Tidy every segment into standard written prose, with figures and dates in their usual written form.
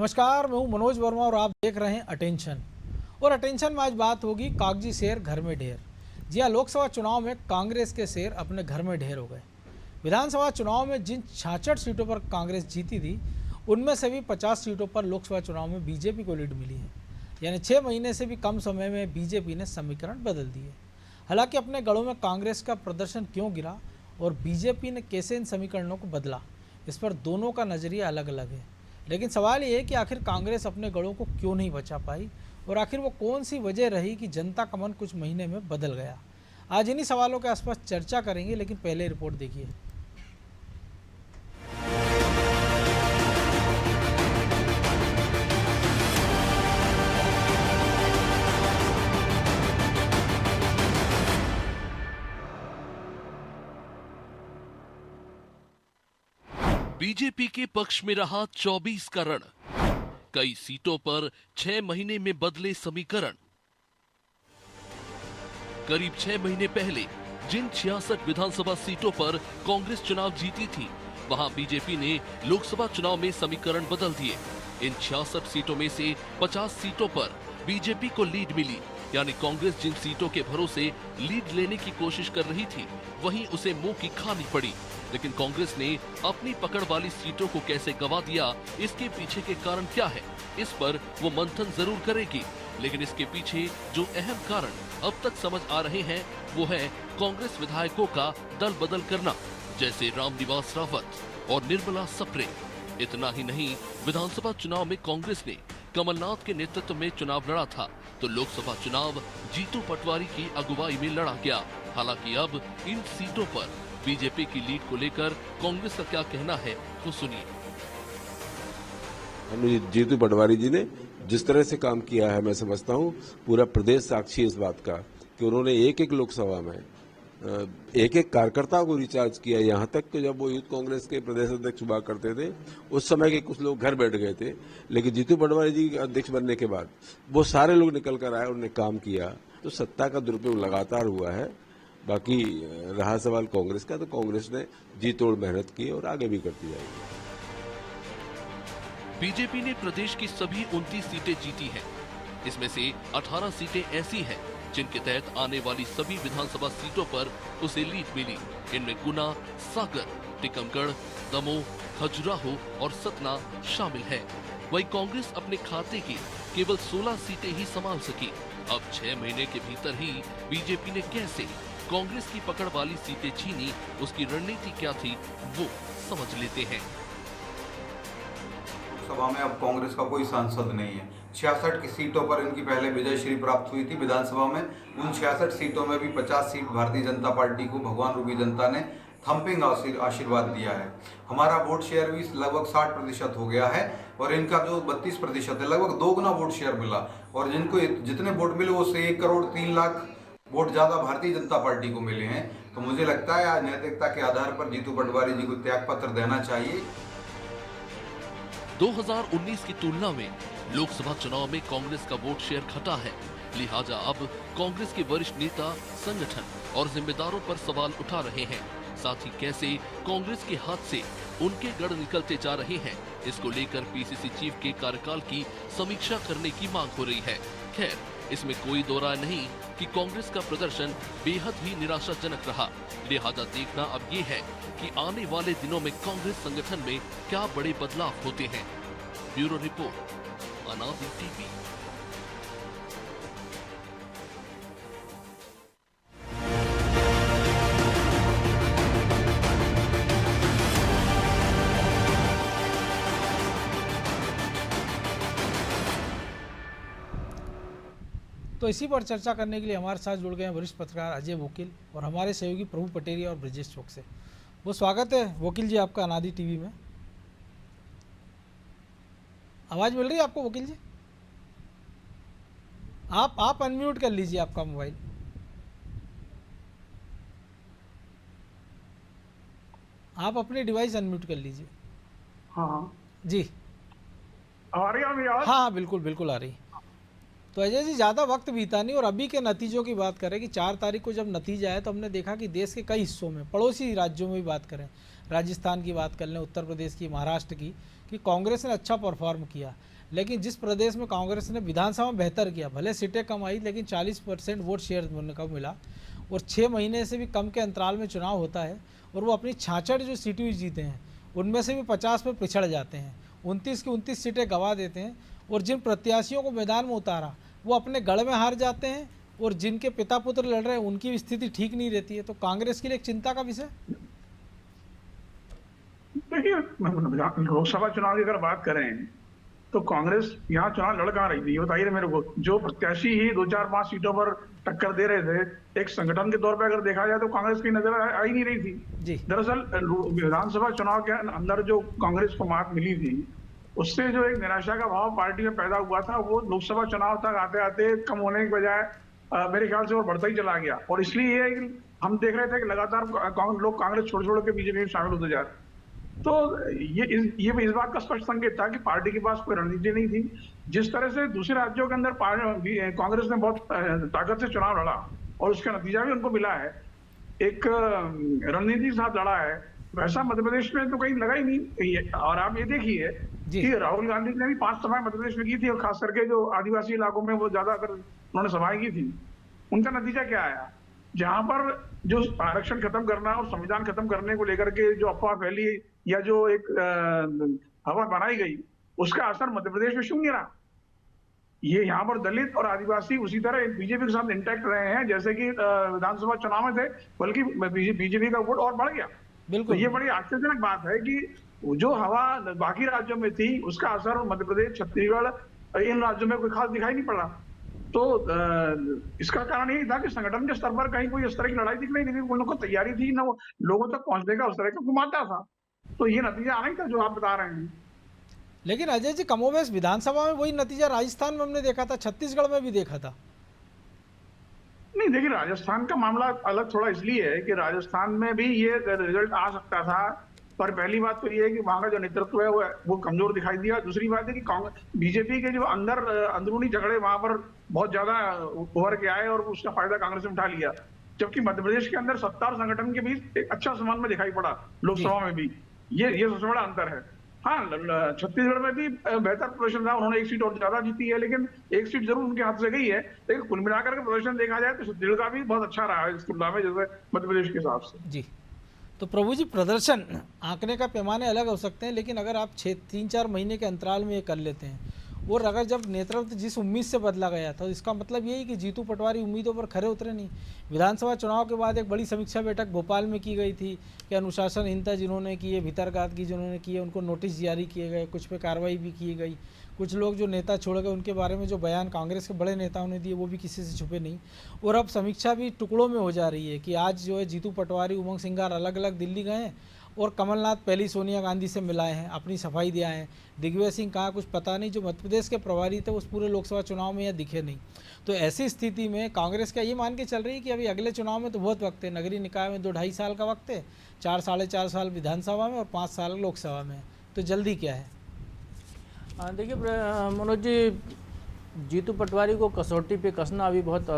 नमस्कार, मैं हूं मनोज वर्मा और आप देख रहे हैं अटेंशन। और अटेंशन में आज बात होगी कागजी शेर घर में ढेर। जी हाँ, लोकसभा चुनाव में कांग्रेस के शेर अपने घर में ढेर हो गए। विधानसभा चुनाव में जिन 66 सीटों पर कांग्रेस जीती थी, उनमें से भी 50 सीटों पर लोकसभा चुनाव में बीजेपी को लीड मिली है। यानी 6 महीने से भी कम समय में बीजेपी ने समीकरण बदल दिए। हालांकि अपने गढ़ों में कांग्रेस का प्रदर्शन क्यों गिरा और बीजेपी ने कैसे इन समीकरणों को बदला, इस पर दोनों का नज़रिया अलग अलग है। लेकिन सवाल ये है कि आखिर कांग्रेस अपने गढ़ों को क्यों नहीं बचा पाई और आखिर वो कौन सी वजह रही कि जनता का मन कुछ महीने में बदल गया। आज इन्हीं सवालों के आसपास चर्चा करेंगे, लेकिन पहले रिपोर्ट देखिए। बीजेपी के पक्ष में रहा 24 का रण। कई सीटों पर 6 महीने में बदले समीकरण। करीब 6 महीने पहले जिन 66 विधानसभा सीटों पर कांग्रेस चुनाव जीती थी, वहां बीजेपी ने लोकसभा चुनाव में समीकरण बदल दिए। इन 66 सीटों में से 50 सीटों पर बीजेपी को लीड मिली। यानी कांग्रेस जिन सीटों के भरोसे लीड लेने की कोशिश कर रही थी, वहीं उसे मुंह की खानी पड़ी। लेकिन कांग्रेस ने अपनी पकड़ वाली सीटों को कैसे गंवा दिया, इसके पीछे के कारण क्या है, इस पर वो मंथन जरूर करेगी। लेकिन इसके पीछे जो अहम कारण अब तक समझ आ रहे हैं, वो है कांग्रेस विधायकों का दल बदल करना, जैसे रामनिवास रावत और निर्मला सप्रे। इतना ही नहीं, विधानसभा चुनाव में कांग्रेस ने कमलनाथ के नेतृत्व में चुनाव लड़ा था, तो लोकसभा चुनाव जीतू पटवारी की अगुवाई में लड़ा गया। हालांकि अब इन सीटों पर बीजेपी की लीड को लेकर कांग्रेस का क्या कहना है, तो सुनिए। जीतू पटवारी जी ने जिस तरह से काम किया है, मैं समझता हूँ पूरा प्रदेश साक्षी इस बात का कि उन्होंने एक एक लोकसभा में एक एक कार्यकर्ता को रिचार्ज किया। यहाँ तक कि जब वो यूथ कांग्रेस के प्रदेश अध्यक्ष हुआ करते थे, उस समय के कुछ लोग घर बैठ गए थे, लेकिन जीतू पटवारी जी अध्यक्ष बनने के बाद वो सारे लोग निकल कर आए, उन्होंने काम किया। तो सत्ता का दुरुपयोग लगातार हुआ है। बाकी रहा सवाल कांग्रेस का, तो कांग्रेस ने जी तोड़ मेहनत की और आगे भी करती जाएगी। बीजेपी ने प्रदेश की सभी 29 सीटें जीती हैं। इसमें से 18 सीटें ऐसी हैं जिनके तहत आने वाली सभी विधानसभा सीटों पर उसे लीड मिली। इनमें गुना, सागर, टीकमगढ़, दमोह, खजुराहो और सतना शामिल है। वहीं कांग्रेस अपने खाते की केवल 16 सीटें ही संभाल सकी। अब 6 महीने के भीतर ही बीजेपी ने कैसे कांग्रेस की पकड़ वाली सीटें छीनी, उसकी रणनीति क्या थी, वो समझ लेते हैं। सभा में अब कांग्रेस का कोई सांसद नहीं है। 66 की सीटों पर इनकी पहले विजय श्री प्राप्त हुई थी विधानसभा में। उन 66 सीटों में भी 50 सीट भारतीय जनता पार्टी को भगवान रूपी जनता ने थम्पिंग आशीर्वाद दिया है। हमारा वोट शेयर भी लगभग 60% हो गया है और इनका जो 32% है, लगभग 2 गुना वोट शेयर मिला। और जिनको जितने वोट मिले उससे 1 करोड़ 3 लाख वोट ज्यादा भारतीय जनता पार्टी को मिले हैं। तो मुझे लगता है आज नैतिकता के आधार पर जीतू पटवारी जी को त्याग पत्र देना चाहिए। 2019 की तुलना में लोकसभा चुनाव में कांग्रेस का वोट शेयर घटा है। लिहाजा अब कांग्रेस के वरिष्ठ नेता, संगठन और जिम्मेदारों पर सवाल उठा रहे हैं। साथ ही कैसे कांग्रेस के हाथ से उनके गढ़ निकलते जा रहे हैं, इसको लेकर पीसीसी चीफ के कार्यकाल की समीक्षा करने की मांग हो रही है। खैर, इसमें कोई दो राय नहीं कि कांग्रेस का प्रदर्शन बेहद ही निराशाजनक रहा। लिहाजा देखना अब ये है कि आने वाले दिनों में कांग्रेस संगठन में क्या बड़े बदलाव होते हैं। ब्यूरो रिपोर्ट, अनादि टीवी। तो इसी पर चर्चा करने के लिए हमारे साथ जुड़ गए हैं वरिष्ठ पत्रकार अजय वकील और हमारे सहयोगी प्रभु पटेरिया और ब्रजेश चौक से। वो स्वागत है वकील जी आपका अनादि टीवी में। आवाज़ मिल रही है आपको वकील जी? आप अनम्यूट कर लीजिए आपका मोबाइल। आप अपने डिवाइस अनम्यूट कर लीजिए। हाँ जी आ रही है मेरी आवाज? हाँ, बिल्कुल बिल्कुल आ रही। तो अजय जी ज़्यादा वक्त बीता नहीं और अभी के नतीजों की बात करें कि 4 तारीख को जब नतीजा आया तो हमने देखा कि देश के कई हिस्सों में, पड़ोसी राज्यों में भी बात करें, राजस्थान की बात कर लें, उत्तर प्रदेश की, महाराष्ट्र की, कि कांग्रेस ने अच्छा परफॉर्म किया। लेकिन जिस प्रदेश में कांग्रेस ने विधानसभा में बेहतर किया, भले सीटें कम आई लेकिन 40% वोट शेयर को मिला और 6 महीने से भी कम के अंतराल में चुनाव होता है और वो अपनी 66 जो सीटें जीते हैं उनमें से भी 50 में पिछड़ जाते हैं, 29 की 29 सीटें गंवा देते हैं और जिन प्रत्याशियों को मैदान में उतारा वो अपने गढ़ में हार जाते हैं और जिनके पिता पुत्र लड़ रहे हैं उनकी भी स्थिति ठीक नहीं रहती है। तो कांग्रेस के लिए एक चिंता का विषय। देखिए, लोकसभा चुनाव की अगर बात करें तो कांग्रेस यहाँ चुनाव लड़ कहाँ रही थी, ये बताइए मेरे को। जो प्रत्याशी ही 2-4-5 सीटों पर टक्कर दे रहे थे, एक संगठन के तौर पे अगर देखा जाए तो कांग्रेस की नजर आ ही नहीं रही थी। दरअसल विधानसभा चुनाव के अंदर जो कांग्रेस को मात मिली थी, उससे जो एक निराशा का भाव पार्टी में पैदा हुआ था, वो लोकसभा चुनाव तक आते आते कम होने के बजाय मेरे ख्याल से और बढ़ता ही चला गया। और इसलिए हम देख रहे थे कि लगातार लोग कांग्रेस छोड़ के बीजेपी में शामिल होते जा रहे। तो ये इस बात का स्पष्ट संकेत था कि पार्टी के पास कोई रणनीति नहीं थी। जिस तरह से दूसरे राज्यों के अंदर कांग्रेस ने बहुत ताकत से चुनाव लड़ा और उसका नतीजा भी उनको मिला है, एक रणनीति के साथ लड़ा है, वैसा मध्य प्रदेश में तो कहीं लगा ही नहीं। और आप ये देखिए कि राहुल गांधी ने भी 5 सभाएं मध्य प्रदेश में की थी और खास करके जो आदिवासी इलाकों में वो ज्यादातर उन्होंने सभाएं की थी। उनका नतीजा क्या आया? जहां पर जो आरक्षण खत्म करना और संविधान खत्म करने को लेकर के जो अफवाह फैली या जो एक हवा बनाई गई, उसका असर मध्य प्रदेश में शून्य रहा। ये यहाँ पर दलित और आदिवासी उसी तरह बीजेपी के साथ इंटैक्ट रहे हैं जैसे कि विधानसभा चुनाव में थे, बल्कि बीजेपी का वोट और बढ़ गया। बिल्कुल, तो ये बड़ी आश्चर्यजनक बात है कि जो हवा बाकी राज्यों में थी उसका असर मध्य प्रदेश, छत्तीसगढ़, इन राज्यों में कोई खास दिखाई नहीं पड़ा। तो इसका कारण यही था कि संगठन के स्तर पर कहीं कोई इस तरह की लड़ाई दिख नहीं थी, उन लोगों को तैयारी थी ना, वो लोगों तक पहुंचने का उस तरह का घुमाता था। तो ये नतीजा आना ही था जो आप बता रहे हैं। लेकिन अजय जी, कमोबेश विधानसभा में वही नतीजा राजस्थान में हमने देखा था, छत्तीसगढ़ में भी देखा था। नहीं, देखिए, राजस्थान का मामला अलग थोड़ा इसलिए है कि राजस्थान में भी ये रिजल्ट आ सकता था, पर पहली बात तो ये है कि वहां का जो नेतृत्व है वो कमजोर दिखाई दिया। दूसरी बात है कि बीजेपी के जो अंदरूनी झगड़े वहां पर बहुत ज्यादा उभर के आए और उसका फायदा कांग्रेस ने उठा लिया। जबकि मध्य प्रदेश के अंदर सत्ता और संगठन के बीच एक अच्छा समन्वय दिखाई पड़ा लोकसभा में भी। ये सबसे बड़ा अंतर है। हाँ, छत्तीसगढ़ में भी बेहतर प्रदर्शन रहा, उन्होंने 1 सीट और ज्यादा जीती है, लेकिन 1 सीट जरूर उनके हाथ से गई है। लेकिन कुल मिलाकर के प्रदर्शन देखा जाए तो छत्तीसगढ़ का भी बहुत अच्छा रहा है इस तुलना में जैसे मध्य प्रदेश के हिसाब से। जी, तो प्रभु जी, प्रदर्शन आंकने का पैमाने अलग हो सकते हैं, लेकिन अगर आप 3-4 महीने के अंतराल में ये कर लेते हैं और अगर जब नेतृत्व जिस उम्मीद से बदला गया था, तो इसका मतलब यही कि जीतू पटवारी उम्मीदों पर खरे उतरे नहीं। विधानसभा चुनाव के बाद एक बड़ी समीक्षा बैठक भोपाल में की गई थी कि अनुशासनहीनता जिन्होंने की है, भीतरघात की जिन्होंने की है, उनको नोटिस जारी किए गए, कुछ पे कार्रवाई भी की गई। कुछ लोग जो नेता छोड़ गए उनके बारे में जो बयान कांग्रेस के बड़े नेताओं ने दिए वो भी किसी से छुपे नहीं। और अब समीक्षा भी टुकड़ों में हो जा रही है कि आज जो है जीतू पटवारी, उमंग सिंगार अलग अलग दिल्ली गए हैं और कमलनाथ पहली सोनिया गांधी से मिलाए हैं, अपनी सफाई दिया है। दिग्विजय सिंह कहाँ कुछ पता नहीं, जो मध्य प्रदेश के प्रभारी थे उस पूरे लोकसभा चुनाव में यह दिखे नहीं। तो ऐसी स्थिति में कांग्रेस का ये मान के चल रही है कि अभी अगले चुनाव में तो बहुत वक्त है, नगरीय निकाय में 2-2.5 साल का वक्त है, 4-4.5 साल विधानसभा में और 5 साल लोकसभा में, तो जल्दी क्या है? देखिए मनोज जी, जीतू पटवारी को कसौटी पे कसना अभी बहुत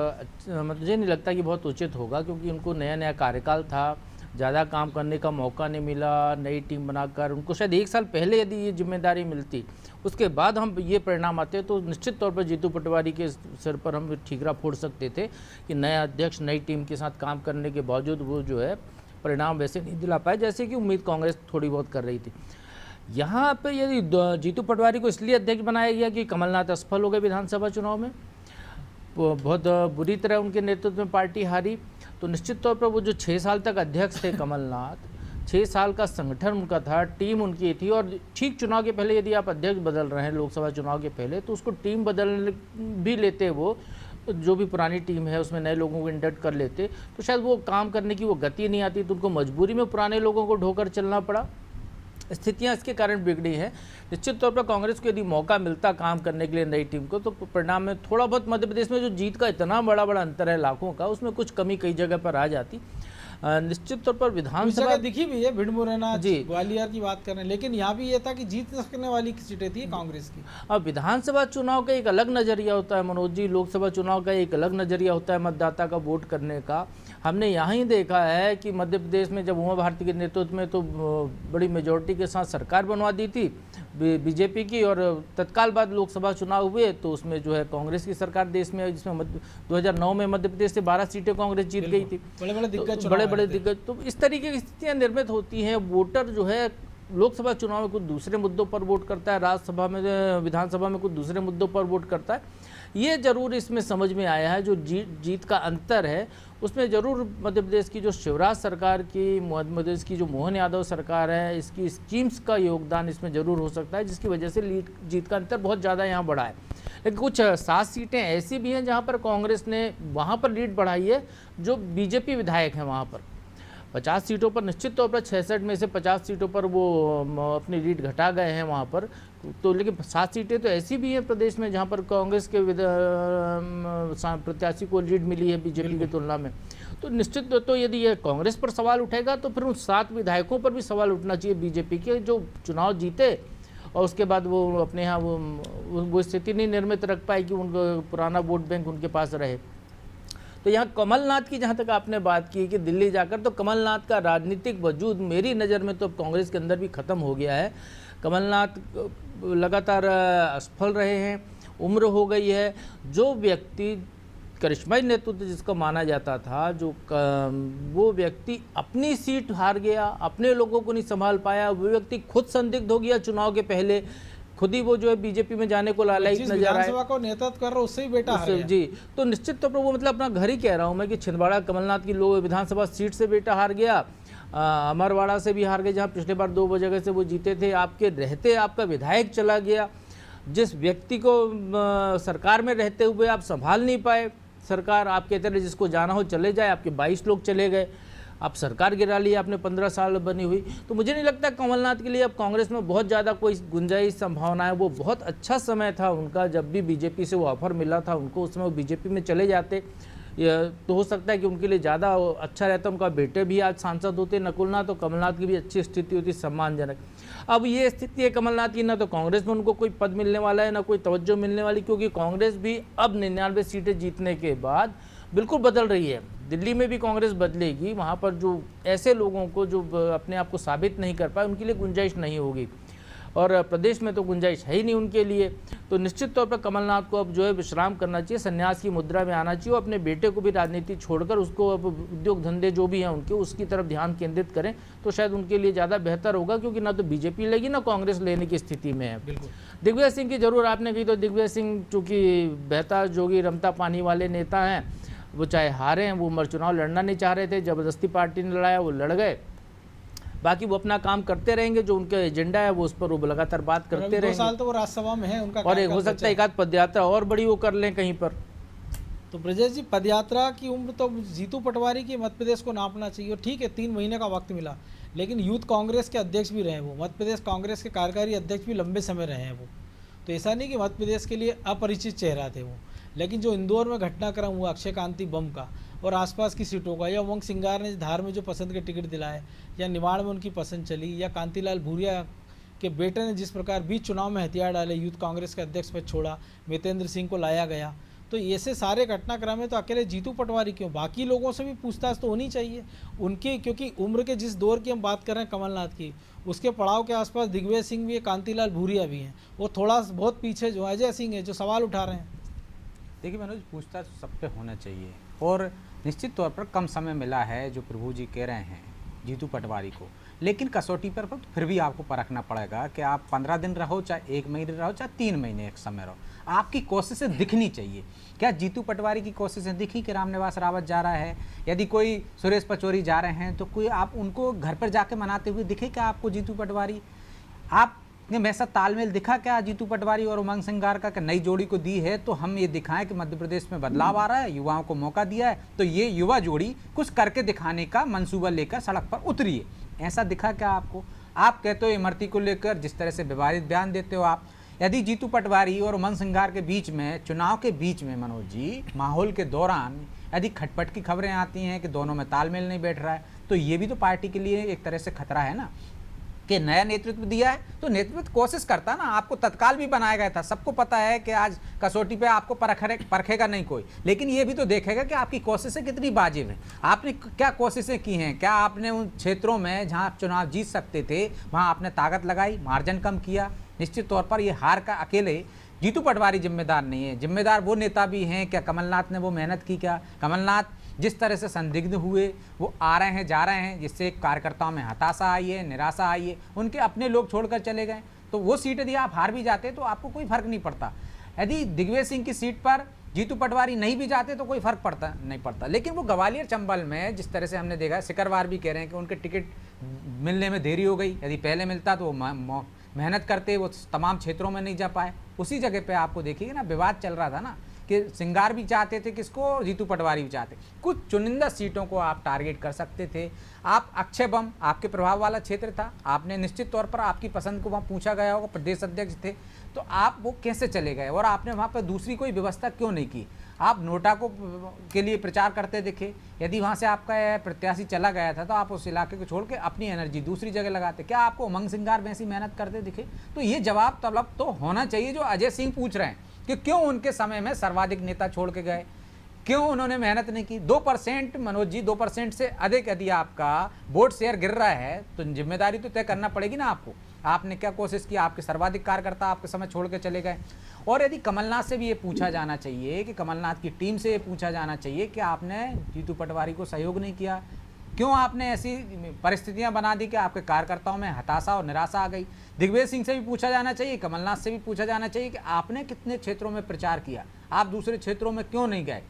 मुझे नहीं लगता कि बहुत उचित होगा, क्योंकि उनको नया कार्यकाल था, ज़्यादा काम करने का मौका नहीं मिला। नई टीम बनाकर उनको शायद 1 साल पहले यदि ये जिम्मेदारी मिलती, उसके बाद हम ये परिणाम आते, तो निश्चित तौर पर जीतू पटवारी के सिर पर हम ठीकरा फोड़ सकते थे कि नया अध्यक्ष नई टीम के साथ काम करने के बावजूद वो जो है परिणाम वैसे नहीं दिला पाए जैसे कि उम्मीद कांग्रेस थोड़ी बहुत कर रही थी। यहाँ पे यदि जीतू पटवारी को इसलिए अध्यक्ष बनाया गया कि कमलनाथ असफल हो गए विधानसभा चुनाव में, बहुत बुरी तरह उनके नेतृत्व में पार्टी हारी, तो निश्चित तौर पर वो जो 6 साल तक अध्यक्ष थे कमलनाथ, 6 साल का संगठन उनका था, टीम उनकी थी, और ठीक चुनाव के पहले यदि आप अध्यक्ष बदल रहे हैं लोकसभा चुनाव के पहले, तो उसको टीम बदल भी लेते, वो जो भी पुरानी टीम है उसमें नए लोगों को इंडक्ट कर लेते, तो शायद वो काम करने की वो गति नहीं आती, तो उनको मजबूरी में पुराने लोगों को ढोकर चलना पड़ा। स्थितियां इसके कारण बिगड़ी हैं। निश्चित तौर पर कांग्रेस को यदि मौका मिलता काम करने के लिए नई टीम को, तो परिणाम में थोड़ा बहुत मध्य प्रदेश में जो जीत का इतना बड़ा अंतर है लाखों का, उसमें कुछ कमी कई जगह पर आ जाती। निश्चित तौर पर कुछ विधानसभा जगह दिखी भी है, भिंड मुरैना जी। ग्वालियर की बात कर रहे हैं, लेकिन यहाँ भी ये था कि जीत सकने वाली सीटें थी कांग्रेस की। अब विधानसभा चुनाव का एक अलग नज़रिया होता है मनोज जी, लोकसभा चुनाव का एक अलग नज़रिया होता है मतदाता का वोट करने का। हमने यहाँ ही देखा है कि मध्य प्रदेश में जब उमा भारती के नेतृत्व में तो बड़ी मेजोरिटी के साथ सरकार बनवा दी थी बीजेपी की, और तत्काल बाद लोकसभा चुनाव हुए तो उसमें जो है कांग्रेस की सरकार देश में, जिसमें 2009 में मध्य प्रदेश से 12 सीटें कांग्रेस जीत गई थी। बड़े बड़े दिग्गज तो चुनाव बड़े बड़े आए थे। दिग्गज, तो इस तरीके की स्थितियां निर्मित होती हैं। वोटर जो है लोकसभा चुनाव में कुछ दूसरे मुद्दों पर वोट करता है, राज्यसभा में विधानसभा में कुछ दूसरे मुद्दों पर वोट करता है। ये जरूर इसमें समझ में आया है, जो जीत का अंतर है उसमें जरूर मध्य प्रदेश की जो शिवराज सरकार की, मध्य प्रदेश की जो मोहन यादव सरकार है, इसकी स्कीम्स का योगदान इसमें जरूर हो सकता है, जिसकी वजह से जीत का अंतर बहुत ज़्यादा यहाँ बढ़ा है। लेकिन कुछ 7 सीटें ऐसी भी हैं जहाँ पर कांग्रेस ने वहाँ पर लीड बढ़ाई है, जो बीजेपी विधायक हैं वहाँ पर 50 सीटों पर निश्चित तौर पर 66 में से 50 सीटों पर वो अपनी लीड घटा गए हैं वहाँ पर। तो लेकिन 7 सीटें तो ऐसी भी हैं प्रदेश में जहाँ पर कांग्रेस के प्रत्याशी को लीड मिली है बीजेपी की तुलना में। तो निश्चित तो यदि ये कांग्रेस पर सवाल उठेगा तो फिर उन 7 विधायकों पर भी सवाल उठना चाहिए बीजेपी के, जो चुनाव जीते और उसके बाद वो अपने यहाँ वो स्थिति नहीं निर्मित रख पाए कि उनका पुराना वोट बैंक उनके पास रहे। तो यहाँ कमलनाथ की जहाँ तक आपने बात की कि दिल्ली जाकर, तो कमलनाथ का राजनीतिक वजूद मेरी नज़र में तो कांग्रेस के अंदर भी ख़त्म हो गया है। कमलनाथ लगातार असफल रहे हैं, उम्र हो गई है। जो व्यक्ति करिश्माई नेतृत्व जिसको माना जाता था, वो व्यक्ति अपनी सीट हार गया, अपने लोगों को नहीं संभाल पाया, वो व्यक्ति खुद संदिग्ध हो गया चुनाव के पहले, खुद ही वो जो है बीजेपी में जाने को लालायित नजर आए। विधानसभा को नेतृत्व कर रहा उससे ही बेटा हार गया। जी, तो निश्चित तौर पर वो मतलब अपना घर ही कह रहा हूँ मैं कि छिंदवाड़ा कमलनाथ की लोग विधानसभा सीट से बेटा हार गया, अमरवाड़ा से भी हार गए जहाँ पिछले बार 2 जगह से वो जीते थे। आपके रहते आपका विधायक चला गया, जिस व्यक्ति को सरकार में रहते हुए आप संभाल नहीं पाए सरकार, आप कहते रहे जिसको जाना हो चले जाए, आपके 22 लोग चले गए, आप सरकार गिरा ली आपने 15 साल बनी हुई। तो मुझे नहीं लगता कमलनाथ के लिए अब कांग्रेस में बहुत ज़्यादा कोई गुंजाइश संभावना है। वो बहुत अच्छा समय था उनका, जब भी बीजेपी से वो ऑफर मिला था उनको, उसमें वो बीजेपी में चले जाते तो हो सकता है कि उनके लिए ज़्यादा अच्छा रहता। उनका बेटे भी आज सांसद होते नकुलनाथ, तो कमलनाथ की भी अच्छी स्थिति होती, सम्मानजनक। अब ये स्थिति है कमलनाथ की, ना तो कांग्रेस में उनको कोई पद मिलने वाला है, ना कोई तवज्जो मिलने वाली, क्योंकि कांग्रेस भी अब 99 सीटें जीतने के बाद बिल्कुल बदल रही है। दिल्ली में भी कांग्रेस बदलेगी, वहाँ पर जो ऐसे लोगों को जो अपने आप को साबित नहीं कर पाए उनके लिए गुंजाइश नहीं होगी, और प्रदेश में तो गुंजाइश है ही नहीं उनके लिए। तो निश्चित तौर पर कमलनाथ को अब जो है विश्राम करना चाहिए, संन्यास की मुद्रा में आना चाहिए, अपने बेटे को भी राजनीति छोड़कर उसको अब उद्योग धंधे जो भी हैं उनके उसकी तरफ ध्यान केंद्रित करें, तो शायद उनके लिए ज़्यादा बेहतर होगा, क्योंकि ना तो बीजेपी लेगी ना कांग्रेस लेने की स्थिति में है। बिल्कुल। दिग्विजय सिंह की जरूर आपने कही, तो दिग्विजय सिंह चूँकि बहता जोगी रमता पानी वाले नेता हैं, वो चाहे हारे हैं, वो चुनाव लड़ना नहीं चाह रहे थे, ज़बरदस्ती पार्टी ने लड़ाया, वो लड़ गए। बाकी वो अपना काम करते रहेंगे, जो उनका एजेंडा है वो उस पर वो लगातार बात करते रहेंगे। 2 साल तो वो राज्यसभा में है, उनका और हो सकता है एक आध पदयात्रा और बड़ी वो कर लें कहीं पर। तो ब्रजेश जी, पदयात्रा की उम्र तो जीतू पटवारी की मध्य प्रदेश को नापना चाहिए। और ठीक है 3 महीने का वक्त मिला, लेकिन यूथ कांग्रेस के अध्यक्ष भी रहे वो, मध्य प्रदेश कांग्रेस के कार्यकारी अध्यक्ष भी लंबे समय रहे हैं वो। तो ऐसा नहीं कि मध्य प्रदेश के लिए अपरिचित चेहरा थे वो। लेकिन जो इंदौर में घटनाक्रम हुआ अक्षय कांति बम का और आसपास की सीटों का, या उमंग सिंगार ने धार में जो पसंद के टिकट दिलाए, या निमाड़ में उनकी पसंद चली, या कांतिलाल भूरिया के बेटे ने जिस प्रकार बीच चुनाव में हथियार डाले, यूथ कांग्रेस के अध्यक्ष पद छोड़ा, मितेंद्र सिंह को लाया गया, तो ऐसे सारे घटनाक्रम है। तो अकेले जीतू पटवारी क्यों, बाकी लोगों से भी पूछताछ तो होनी चाहिए उनकी, क्योंकि उम्र के जिस दौर की हम बात कर रहे हैं कमलनाथ की, उसके पड़ाव के आसपास दिग्विजय सिंह भी है, कांतिलाल भूरिया भी हैं, वो थोड़ा बहुत पीछे जो अजय सिंह है जो सवाल उठा रहे हैं। देखिए मनोज, पूछताछ सब पे होना चाहिए, और निश्चित तौर पर कम समय मिला है जो प्रभु जी कह रहे हैं जीतू पटवारी को, लेकिन कसौटी पर फिर भी आपको परखना पड़ेगा कि आप 15 दिन रहो, चाहे 1 महीने रहो, चाहे 3 महीने एक समय रहो, आपकी कोशिशें दिखनी चाहिए। क्या जीतू पटवारी की कोशिशें दिखी कि रामनिवास रावत जा रहा है, यदि कोई सुरेश पचौरी जा रहे हैं तो कोई आप उनको घर पर जाके मनाते हुए दिखे क्या आपको जीतू पटवारी? आपने वैसा तालमेल दिखा क्या जीतू पटवारी और उमंग सिंगार का? नई जोड़ी को दी है तो हम ये दिखाएं कि मध्य प्रदेश में बदलाव आ रहा है, युवाओं को मौका दिया है, तो ये युवा जोड़ी कुछ करके दिखाने का मंसूबा लेकर सड़क पर उतरी है। ऐसा दिखा क्या आपको? आप कहते हो इमरती को लेकर जिस तरह से विवादित बयान देते हो आप, यदि जीतू पटवारी और उमंग सिंगार के बीच में, चुनाव के बीच में मनोज जी, माहौल के दौरान यदि खटपट की खबरें आती हैं कि दोनों में तालमेल नहीं बैठ रहा है, तो ये भी तो पार्टी के लिए एक तरह से खतरा है ना कि नया नेतृत्व दिया है तो नेतृत्व कोशिश करता ना, आपको तत्काल भी बनाया गया था, सबको पता है कि आज कसौटी पे आपको परखेगा नहीं कोई, लेकिन ये भी तो देखेगा कि आपकी कोशिशें कितनी वाजिब हैं, आपने क्या कोशिशें की हैं, क्या आपने उन क्षेत्रों में जहां आप चुनाव जीत सकते थे वहां आपने ताकत लगाई, मार्जिन कम किया। निश्चित तौर पर ये हार का अकेले जीतू पटवारी जिम्मेदार नहीं है, जिम्मेदार वो नेता भी हैं। क्या कमलनाथ ने वो मेहनत की? क्या कमलनाथ जिस तरह से संदिग्ध हुए, वो आ रहे हैं जा रहे हैं, जिससे कार्यकर्ताओं में हताशा आई है, निराशा आई है, उनके अपने लोग छोड़कर चले गए, तो वो सीट यदि आप हार भी जाते तो आपको कोई फर्क नहीं पड़ता। यदि दिग्विजय सिंह की सीट पर जीतू पटवारी नहीं भी जाते तो कोई फर्क नहीं पड़ता। लेकिन वो ग्वालियर चंबल में जिस तरह से हमने देखा, सिकरवार भी कह रहे हैं कि उनके टिकट मिलने में देरी हो गई, यदि पहले मिलता तो वो मेहनत करते, वो तमाम क्षेत्रों में नहीं जा पाए। उसी जगह पे आपको देखिए ना, विवाद चल रहा था ना कि सिंगार भी चाहते थे किसको, जीतू पटवारी भी चाहते, कुछ चुनिंदा सीटों को आप टारगेट कर सकते थे। आप अक्षय बम आपके प्रभाव वाला क्षेत्र था, आपने निश्चित तौर पर आपकी पसंद को वहाँ पूछा गया होगा, प्रदेश अध्यक्ष थे, तो आप वो कैसे चले गए और आपने वहाँ पर दूसरी कोई व्यवस्था क्यों नहीं की? आप नोटा को के लिए प्रचार करते दिखे, यदि वहाँ से आपका प्रत्याशी चला गया था तो आप उस इलाके को छोड़ के अपनी एनर्जी दूसरी जगह लगाते। क्या आपको उमंग सिंगार में ऐसी मेहनत करते दिखे? तो ये जवाब तलब तो होना चाहिए जो अजय सिंह पूछ रहे हैं कि क्यों उनके समय में सर्वाधिक नेता छोड़ के गए, क्यों उन्होंने मेहनत नहीं की। 2% मनोज जी, 2% से अधिक यदि आपका वोट शेयर गिर रहा है तो जिम्मेदारी तो तय करना पड़ेगी ना आपको। आपने क्या कोशिश की? आपके सर्वाधिक कार्यकर्ता आपके समय छोड़ के चले गए। और यदि कमलनाथ से भी ये पूछा जाना चाहिए कि कमलनाथ की टीम से ये पूछा जाना चाहिए कि आपने जीतू पटवारी को सहयोग नहीं किया, क्यों आपने ऐसी परिस्थितियां बना दी कि आपके कार्यकर्ताओं में हताशा और निराशा आ गई। दिग्विजय सिंह से भी पूछा जाना चाहिए, कमलनाथ से भी पूछा जाना चाहिए कि आपने कितने क्षेत्रों में प्रचार किया, आप दूसरे क्षेत्रों में क्यों नहीं गए,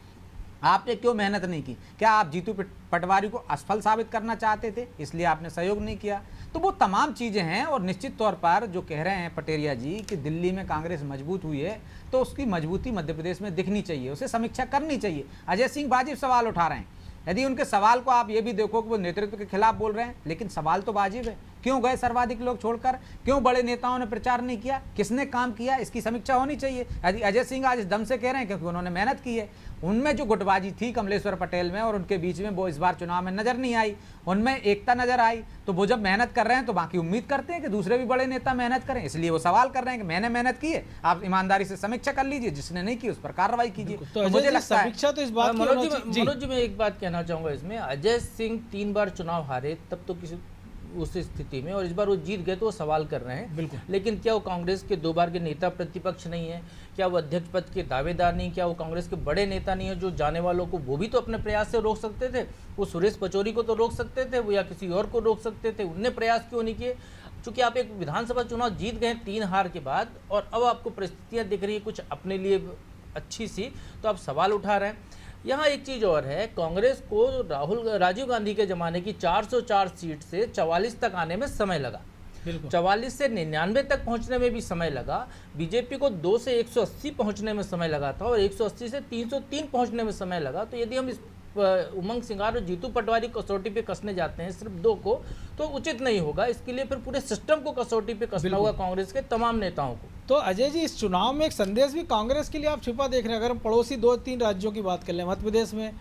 आपने क्यों मेहनत नहीं की। क्या आप जीतू पटवारी को असफल साबित करना चाहते थे इसलिए आपने सहयोग नहीं किया? तो वो तमाम चीज़ें हैं। और निश्चित तौर पर जो कह रहे हैं पटेरिया जी कि दिल्ली में कांग्रेस मजबूत हुई है, तो उसकी मजबूती मध्य प्रदेश में दिखनी चाहिए, उसे समीक्षा करनी चाहिए। अजय सिंह वाजिब सवाल उठा रहे हैं, यदि उनके सवाल को आप ये भी देखो कि वो नेतृत्व के खिलाफ बोल रहे हैं, लेकिन सवाल तो वाजिब है। क्यों गए सर्वाधिक लोग छोड़कर? क्यों बड़े नेताओं ने प्रचार नहीं किया? किसने काम किया? इसकी समीक्षा होनी चाहिए। यदि अजय सिंह आज इस दम से कह रहे हैं क्योंकि उन्होंने मेहनत की है, उनमें जो गुटबाजी थी कमलेश्वर पटेल में और उनके बीच में, वो इस बार चुनाव में नजर नहीं आई, उनमें एकता नजर आई। तो वो जब मेहनत कर रहे हैं तो बाकी उम्मीद करते हैं कि दूसरे भी बड़े नेता मेहनत करें, इसलिए वो सवाल कर रहे हैं कि मैंने मेहनत की है, आप ईमानदारी से समीक्षा कर लीजिए, जिसने नहीं की उस पर कार्रवाई कीजिए। तो मुझे लगता है समीक्षा तो इस बात की होनी चाहिए। मनोज जी, मैं एक बात कहना चाहूँगा इसमें, अजय सिंह 3 बार चुनाव हारे तब तो किसी उस स्थिति में, और इस बार वो जीत गए तो वो सवाल कर रहे हैं। बिल्कुल। लेकिन क्या वो कांग्रेस के 2 बार के नेता प्रतिपक्ष नहीं है? क्या वो अध्यक्ष पद के दावेदार नहीं? क्या वो कांग्रेस के बड़े नेता नहीं है जो जाने वालों को, वो भी तो अपने प्रयास से रोक सकते थे। वो सुरेश पचौरी को तो रोक सकते थे, वो या किसी और को रोक सकते थे, उनने प्रयास क्यों नहीं किए? चूँकि आप एक विधानसभा चुनाव जीत गए 3 हार के बाद, और अब आपको परिस्थितियाँ दिख रही है कुछ अपने लिए अच्छी सी, तो आप सवाल उठा रहे हैं। यहाँ एक चीज़ और है, कांग्रेस को राजीव गांधी के ज़माने की 404 सीट से 44 तक आने में समय लगा, 44 से 99 तक पहुंचने में भी समय लगा। बीजेपी को 2 से 180 पहुंचने में समय लगा था और 180 से 303 पहुंचने में समय लगा। तो यदि हम इस उमंग सिंगार और जीतू पटवारी कसौटी पे कसने जाते हैं सिर्फ 2 को, तो उचित नहीं होगा। इसके लिए फिर पूरे सिस्टम को कसौटी पे कसना होगा, कांग्रेस के तमाम नेताओं को। तो अजय जी, इस चुनाव में एक संदेश भी कांग्रेस के लिए आप छिपा देख रहे हैं। अगर हम पड़ोसी 2-3 राज्यों की बात कर लें, मध्य प्रदेश में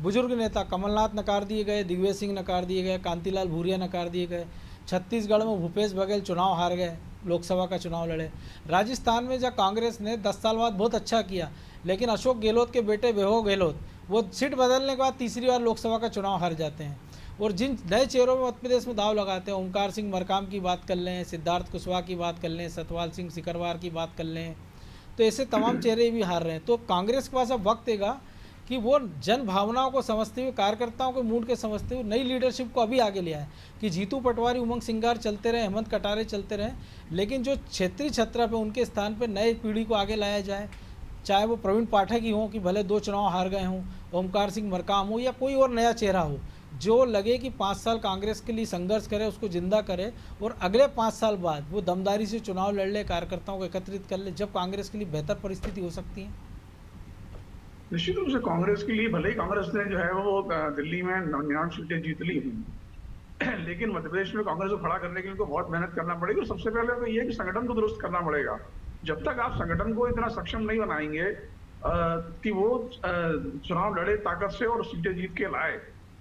बुजुर्ग नेता कमलनाथ नकार दिए गए, दिग्विजय सिंह नकार दिए गए, कांतिलाल भूरिया नकार दिए गए। छत्तीसगढ़ में भूपेश बघेल चुनाव हार गए, लोकसभा का चुनाव लड़े। राजस्थान में जहाँ कांग्रेस ने 10 साल बाद बहुत अच्छा किया, लेकिन अशोक गहलोत के बेटे वैभव गहलोत वो सीट बदलने के बाद तीसरी बार लोकसभा का चुनाव हार जाते हैं। और जिन नए चेहरों में मध्य प्रदेश में दाव लगाते हैं, ओमकार सिंह मरकाम की बात कर लें, सिद्धार्थ कुशवाहा की बात कर लें, सतपाल सिंह सिकरवार की बात कर लें, तो ऐसे तमाम चेहरे भी हार रहे हैं। तो कांग्रेस के पास अब वक्त देगा कि वो जन भावनाओं को समझते हुए, कार्यकर्ताओं के मूड के समझते हुए नई लीडरशिप को अभी आगे लिया है कि जीतू पटवारी, उमंग सिंगार चलते रहे, हेमंत कटारे चलते रहे, लेकिन जो क्षेत्रीय छत्रा पे उनके स्थान पे नए पीढ़ी को आगे लाया जाए। चाहे वो प्रवीण पाठक ही हों कि भले 2 चुनाव हार गए हों, ओमकार सिंह मरकाम हो या कोई और नया चेहरा हो, जो लगे कि 5 साल कांग्रेस के लिए संघर्ष करे, उसको जिंदा करे और अगले 5 साल बाद वो दमदारी से चुनाव लड़ ले, कार्यकर्ताओं को एकत्रित कर ले, जब कांग्रेस के लिए बेहतर परिस्थिति हो सकती है। निश्चित रूप से कांग्रेस के लिए, भले ही कांग्रेस ने जो है वो दिल्ली में 99 सीटें जीत ली हुई, लेकिन मध्य प्रदेश में कांग्रेस को खड़ा करने के लिए उनको बहुत मेहनत करना पड़ेगी। और सबसे पहले तो ये कि संगठन को दुरुस्त करना पड़ेगा। जब तक आप संगठन को इतना सक्षम नहीं बनाएंगे कि वो चुनाव लड़े ताकत से और सीटें जीत के लाए,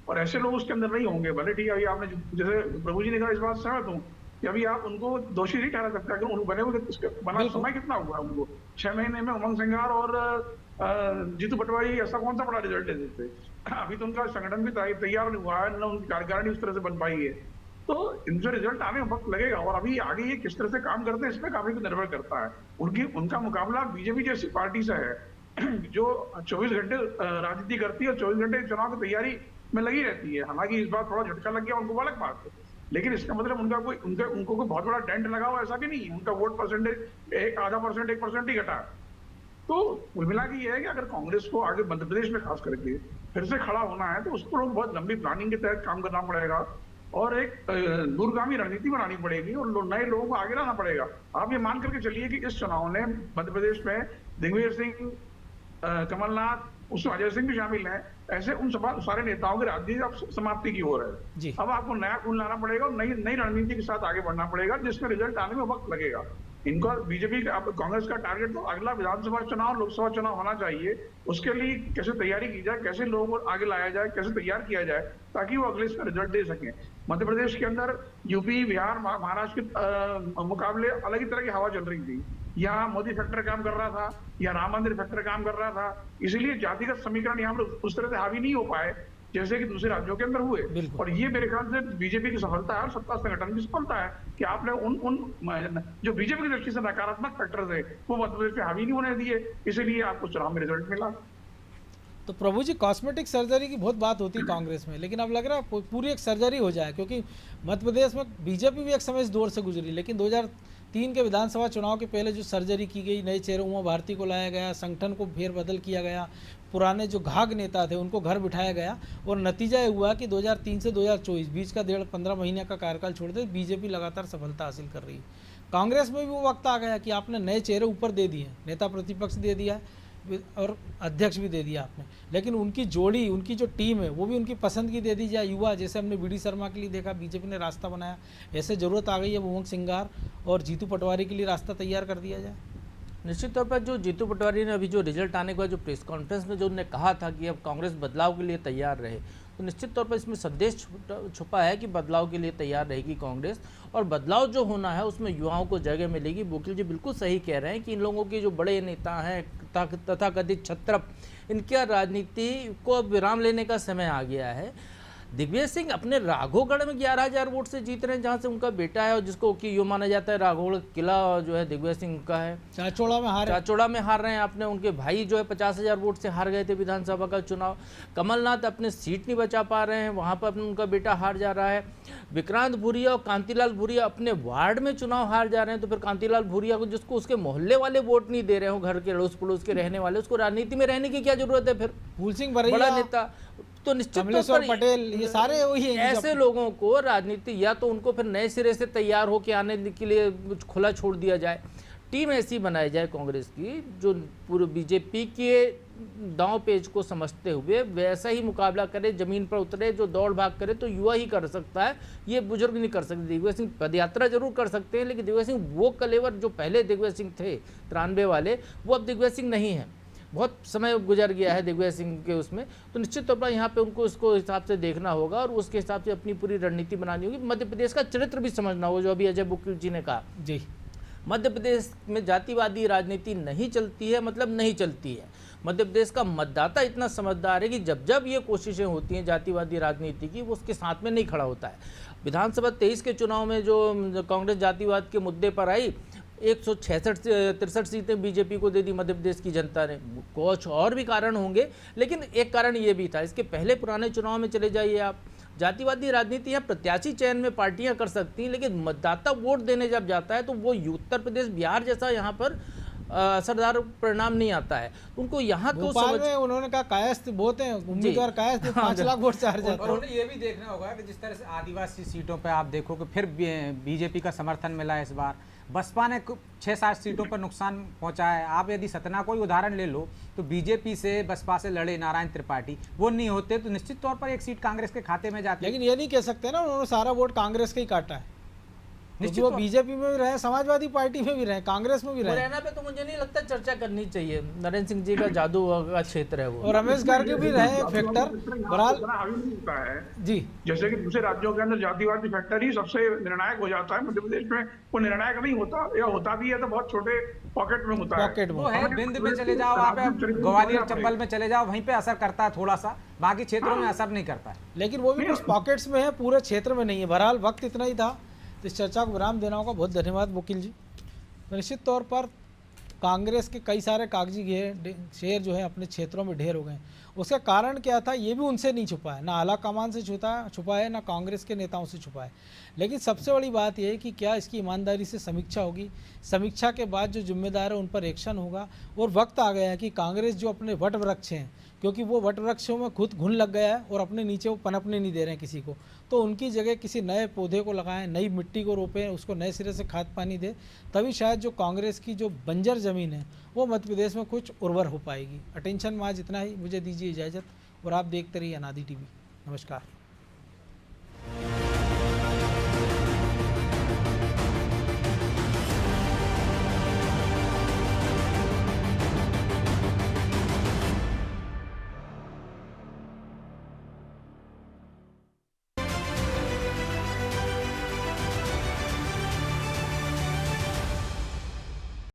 और ऐसे लोग उसके अंदर नहीं होंगे। भले ठीक है, अभी आपने जैसे प्रभु जी ने कहा, इस बात से सहमत हूँ कि अभी आप उनको दोषी नहीं ठहरा सकते, अगर उनको बने हुए बना समय कितना हुआ उनको, 6 महीने में उमंग सिंगार और जीतू पटवारी ऐसा कौन सा बड़ा रिजल्ट दे देते। अभी तो उनका संगठन भी तैयार नहीं हुआ है, न उनकी कार्यकारिणी उस तरह से बन पाई है, तो इनसे रिजल्ट आने में वक्त लगेगा। और अभी आगे ये किस तरह से काम करते हैं इस पर काफी कुछ निर्भर करता है। उनका मुकाबला बीजेपी जैसी पार्टी से है जो 24 घंटे राजनीति करती है और 24 घंटे चुनाव की तैयारी में लगी रहती है। हालांकि इस बार थोड़ा झटका लग गया उनको, अलग बात है, लेकिन इसका मतलब उनको कोई बहुत बड़ा डेंट लगा हुआ ऐसा भी नहीं है। उनका वोट परसेंटेज 0.5%, 1% ही घटा। तो कुल मिला के ये है कि अगर कांग्रेस को आगे मध्य प्रदेश में खास करके फिर से खड़ा होना है, तो उसको लोग बहुत लंबी प्लानिंग के तहत काम करना पड़ेगा और एक दूरगामी रणनीति बनानी पड़ेगी और नए लोगों को आगे लाना पड़ेगा। आप ये मान करके चलिए कि इस चुनाव ने मध्य प्रदेश में दिग्विजय सिंह, कमलनाथ, उसमें अजय सिंह भी शामिल हैं, ऐसे उन सारे नेताओं की राजनीति अब समाप्ति की ओर है। अब आपको नया खून लाना पड़ेगा और नई रणनीति के साथ आगे बढ़ना पड़ेगा, जिसमें रिजल्ट आने में वक्त लगेगा। इनका बीजेपी कांग्रेस का टारगेट तो अगला विधानसभा चुनाव, लोकसभा चुनाव होना चाहिए। उसके लिए कैसे तैयारी की जाए, कैसे लोगों को आगे लाया जाए, कैसे तैयार किया जाए ताकि वो अगले इसका रिजल्ट दे सकें। मध्य प्रदेश के अंदर यूपी, बिहार, महाराष्ट्र के मुकाबले अलग ही तरह की हवा चल रही थी। यहाँ मोदी फैक्टर काम कर रहा था, या राम मंदिर फैक्टर काम कर रहा था, इसलिए जातिगत समीकरण यहाँ पर उस तरह से हावी नहीं हो पाए जैसे कि दूसरे राज्यों के अंदर हुए। और ये मेरे ख्याल से बीजेपी की सफलता है और सत्ता संगठन की सफलता है कि आपने उन जो बीजेपी की दृष्टि से नकारात्मक फैक्टर थे वो मध्य प्रदेश पे हावी नहीं होने दिए, इसीलिए आपको चुनाव में रिजल्ट मिला। तो प्रभु जी, कॉस्मेटिक सर्जरी की बहुत बात होती है कांग्रेस में, लेकिन अब लग रहा है पूरी एक सर्जरी हो जाए, क्योंकि मध्य प्रदेश में बीजेपी भी एक समय इस दौर से गुजरी, लेकिन 2003 के विधानसभा चुनाव के पहले जो सर्जरी की गई, नए चेहरे उमा भारती को लाया गया, संगठन को फेरबदल किया गया, पुराने जो घाघ नेता थे उनको घर बिठाया गया, और नतीजा ये हुआ कि 2003 से 2024 बीच का 15 महीने का कार्यकाल छोड़ते बीजेपी लगातार सफलता हासिल कर रही है। कांग्रेस में भी वो वक्त आ गया कि आपने नए चेहरे ऊपर दे दिए, नेता प्रतिपक्ष दे दिया और अध्यक्ष भी दे दिया आपने, लेकिन उनकी जोड़ी, उनकी जो टीम है वो भी उनकी पसंद की दे दी जाए। युवा, जैसे हमने बीडी शर्मा के लिए देखा, बीजेपी ने रास्ता बनाया, ऐसे ज़रूरत आ गई है उमंग सिंगार और जीतू पटवारी के लिए रास्ता तैयार कर दिया जाए। निश्चित तौर पर जो जीतू पटवारी ने अभी जो रिजल्ट आने के बाद जो प्रेस कॉन्फ्रेंस में जो उन्होंने कहा था कि अब कांग्रेस बदलाव के लिए तैयार रहे, तो निश्चित तौर पर इसमें संदेश छुपा है कि बदलाव के लिए तैयार रहेगी कांग्रेस, और बदलाव जो होना है उसमें युवाओं को जगह मिलेगी। वकील जी बिल्कुल सही कह रहे हैं कि इन लोगों के जो बड़े नेता हैं तथाकथित छत्रप, इनका राजनीति को अब विराम लेने का समय आ गया है। दिग्विजय सिंह अपने राघोगढ़ में 11,000 वोट से जीत रहे हैं, जहां से उनका बेटा है और जिसको कि यो माना जाता है राघोगढ़ किला जो है दिग्विजय सिंह का है। चाचौड़ा में हार रहे हैं अपने, उनके भाई जो है 50,000 वोट से हार गए थे विधानसभा का चुनाव। कमलनाथ अपने सीट नहीं बचा पा रहे हैं, वहां पर अपने उनका बेटा हार जा रहा है। विक्रांत भूरिया और कांतिलाल भूरिया अपने वार्ड में चुनाव हार जा रहे हैं, तो फिर कांतिलाल भूरिया को, जिसको उसके मोहल्ले वाले वोट नहीं दे रहे हो, घर के अड़ोस पड़ोस के रहने वाले, उसको राजनीति में रहने की क्या जरूरत है। फिर फूल सिंह बड़ा नेता, तो निश्चित तौर पर पटेल, ये सारे वही हैं। ऐसे लोगों को राजनीति, या तो उनको फिर नए सिरे से तैयार होकर आने के लिए खुला छोड़ दिया जाए, टीम ऐसी बनाई जाए कांग्रेस की जो पूरे बीजेपी के दांव पेच को समझते हुए वैसा ही मुकाबला करे, जमीन पर उतरे, जो दौड़ भाग करे तो युवा ही कर सकता है, ये बुजुर्ग नहीं कर सकते। दिग्विजय सिंह पदयात्रा जरूर कर सकते हैं, लेकिन दिग्विजय सिंह वो कलेवर जो पहले दिग्विजय सिंह थे 93 वाले, वो अब दिग्विजय सिंह नहीं है। बहुत समय गुजर गया है दिग्विजय सिंह के उसमें, तो निश्चित तौर पर यहाँ पे उनको इसको हिसाब से देखना होगा और उसके हिसाब से अपनी पूरी रणनीति बनानी होगी। मध्य प्रदेश का चरित्र भी समझना होगा, जो अभी अजय बुकिल जी ने कहा। जी, मध्य प्रदेश में जातिवादी राजनीति नहीं चलती है, मतलब नहीं चलती है। मध्य प्रदेश का मतदाता इतना समझदार है कि जब जब ये कोशिशें होती हैं जातिवादी राजनीति की, वो उसके साथ में नहीं खड़ा होता है। विधानसभा 23 के चुनाव में जो कांग्रेस जातिवाद के मुद्दे पर आई, 163 सीटें बीजेपी को दे दी मध्य प्रदेश की जनता ने। कुछ और भी कारण होंगे, लेकिन एक कारण ये भी था। इसके पहले पुराने चुनाव में चले जाइए आप, जातिवादी राजनीति यहाँ प्रत्याशी चयन में पार्टियां कर सकती हैं, लेकिन मतदाता वोट देने जब जाता है तो वो उत्तर प्रदेश, बिहार जैसा यहाँ पर असरदार परिणाम नहीं आता है। उनको यहाँ तो में उन्होंने कहा कायस्थ बहुत हैं, उम्मीदवार कायस्थ 5 लाख वोट से हार जाते हैं। और ये भी देखना होगा कि जिस तरह से आदिवासी सीटों पे आप देखो कि फिर बीजेपी का समर्थन मिला इस बार। बसपा ने 6-7 सीटों पर नुकसान पहुंचा है। आप यदि सतना को ही उदाहरण ले लो तो बीजेपी से बसपा से लड़े नारायण त्रिपाठी, वो नहीं होते तो निश्चित तौर पर एक सीट कांग्रेस के खाते में जाती। लेकिन ये नहीं कह सकते ना उन्होंने सारा वोट कांग्रेस का ही काटा है। क्योंकि वो बीजेपी में भी रहे, समाजवादी पार्टी में भी रहे, कांग्रेस में भी रहे। मुरैना पे तो मुझे नहीं लगता चर्चा करनी चाहिए, नरेंद्र सिंह जी का जादू का क्षेत्र है वो। और रमेश गार्गी भी रहे फैक्टर। बहरहाल इतना हावी नहीं होता है जी, जैसे कि दूसरे राज्यों के अंदर जातिवादी फैक्टर ही सबसे निर्णायक हो जाता है। मध्य प्रदेश में वो निर्णायक नहीं होता, या होता भी है तो बहुत छोटे पॉकेट में होता है। पॉकेट में वो है भिंड में चले जाओ, आप ग्वालियर चंबल में चले जाओ, वहीं पे असर करता है थोड़ा सा, बाकी क्षेत्रों में असर नहीं करता है। लेकिन वो भी कुछ पॉकेट्स में है, पूरे क्षेत्र में नहीं है। बहरहाल वक्त इतना ही था, तो इस चर्चा को विराम देना होगा। बहुत धन्यवाद वकील जी। तो निश्चित तौर पर कांग्रेस के कई सारे कागजी शेयर जो है अपने क्षेत्रों में ढेर हो गए। उसका कारण क्या था ये भी उनसे नहीं छुपा है, ना आला कमान से छुपा है, ना कांग्रेस के नेताओं से छुपा है। लेकिन सबसे बड़ी बात यह है कि क्या इसकी ईमानदारी से समीक्षा होगी, समीक्षा के बाद जो जिम्मेदार है उन पर एक्शन होगा। और वक्त आ गया है कि कांग्रेस जो अपने वट वृक्ष हैं, क्योंकि वो वट वृक्षों में खुद घुन लग गया है और अपने नीचे वो पनपने नहीं दे रहे हैं किसी को, तो उनकी जगह किसी नए पौधे को लगाएं, नई मिट्टी को रोपें, उसको नए सिरे से खाद पानी दें, तभी शायद जो कांग्रेस की जो बंजर ज़मीन है वो मध्य प्रदेश में कुछ उर्वर हो पाएगी। अटेंशन में आज इतना ही, मुझे दीजिए इजाज़त और आप देखते रहिए अनादि टीवी। नमस्कार।